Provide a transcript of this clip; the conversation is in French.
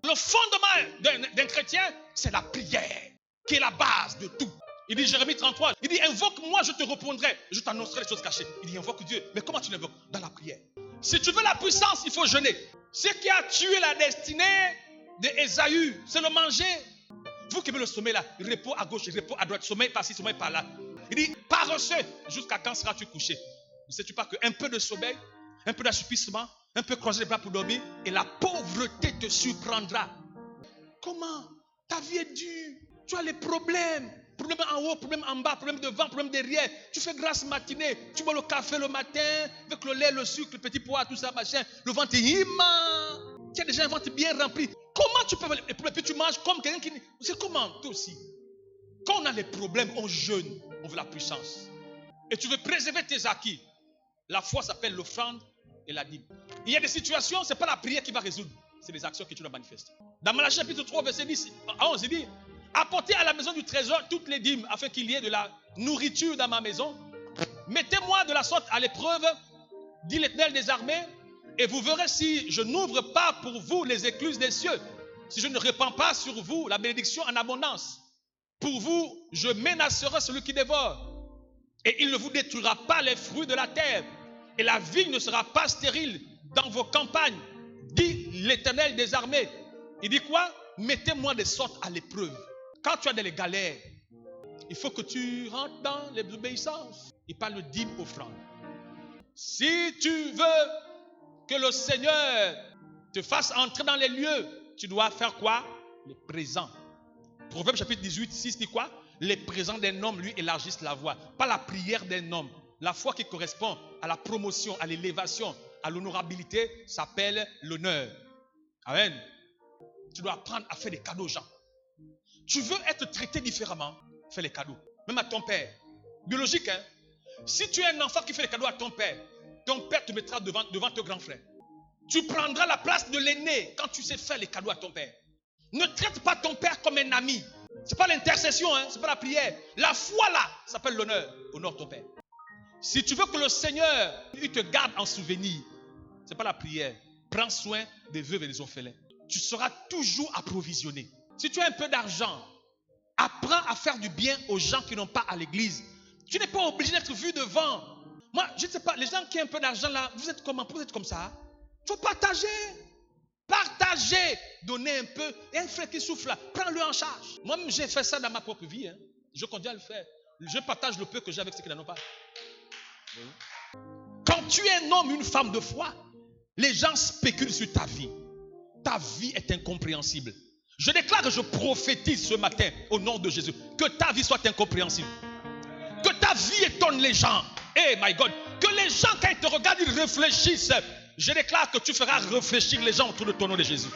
le fondement d'un chrétien, c'est la prière, qui est la base de tout. Il dit Jérémie 33, il dit invoque-moi, je te répondrai, je t'annoncerai les choses cachées. Il dit invoque Dieu, mais comment tu l'invoques? Dans la prière. Si tu veux la puissance, il faut jeûner. Ce qui a tué la destinée d'Ésaü, c'est le manger. Vous qui avez le sommeil là, repos à gauche, repos à droite, sommeil par-ci, sommeil par-là. Il dit paresseux, jusqu'à quand seras-tu couché? Ne sais-tu pas qu'un peu de sommeil, un peu d'assouplissement, un peu croiser les bras pour dormir, et la pauvreté te surprendra. Comment? Ta vie est dure. Tu as les problèmes. Problème en haut, problème en bas, problème devant, problème derrière. Tu fais grâce matinée. Tu bois le café le matin, avec le lait, le sucre, le petit pois, tout ça, machin. Le ventre est immense. Tu as déjà un ventre bien rempli. Comment tu peux... Et puis tu manges comme quelqu'un qui... C'est comment, toi aussi? Quand on a les problèmes, on jeûne. On veut la puissance. Et tu veux préserver tes acquis. La foi s'appelle l'offrande et la dîme. Il y a des situations, ce n'est pas la prière qui va résoudre. C'est les actions que tu dois manifester. Dans Malachie chapitre 3, verset 10 à 11, il dit apportez à la maison du trésor toutes les dîmes afin qu'il y ait de la nourriture dans ma maison. Mettez-moi de la sorte à l'épreuve, dit l'Éternel des armées, et vous verrez si je n'ouvre pas pour vous les écluses des cieux, si je ne répands pas sur vous la bénédiction en abondance. Pour vous, je menacerai celui qui dévore, et il ne vous détruira pas les fruits de la terre, et la vigne ne sera pas stérile dans vos campagnes, dit l'Éternel des armées. Il dit quoi? Mettez-moi des sortes à l'épreuve. Quand tu as des galères, il faut que tu rentres dans l'obéissance. Il parle de dîme offrande. Si tu veux que le Seigneur te fasse entrer dans les lieux, tu dois faire quoi? Les présents. Proverbe chapitre 18, 6 dit quoi? Les présents d'un homme lui élargissent la voie. Pas la prière d'un homme. La foi qui correspond à la promotion, à l'élévation, à l'honorabilité s'appelle l'honneur. Amen. Tu dois apprendre à faire des cadeaux aux gens. Tu veux être traité différemment, fais les cadeaux. Même à ton père. Biologique, hein. Si tu es un enfant qui fait les cadeaux à ton père te mettra devant ton grand frère. Tu prendras la place de l'aîné quand tu sais faire les cadeaux à ton père. Ne traite pas ton père comme un ami. Ce n'est pas l'intercession, hein, ce n'est pas la prière. La foi là, ça s'appelle l'honneur. Honore ton père. Si tu veux que le Seigneur il te garde en souvenir, ce n'est pas la prière. Prends soin des veuves et des orphelins. Tu seras toujours approvisionné. Si tu as un peu d'argent, apprends à faire du bien aux gens qui n'ont pas à l'église. Tu n'es pas obligé d'être vu devant. Moi, je ne sais pas, les gens qui ont un peu d'argent là, vous êtes comment? Vous êtes comme ça? Il faut partager. Partager. Donner un peu. Et un frère qui souffle là, prends-le en charge. Moi-même, j'ai fait ça dans ma propre vie. Hein. Je continue à le faire. Je partage le peu que j'ai avec ceux qui n'en ont pas. Oui. Quand tu es un homme, une femme de foi, les gens spéculent sur ta vie. Ta vie est incompréhensible. Je déclare que je prophétise ce matin au nom de Jésus. Que ta vie soit incompréhensible. Que ta vie étonne les gens. Hey my God. Que les gens quand ils te regardent, ils réfléchissent. Je déclare que tu feras réfléchir les gens autour de ton nom de Jésus.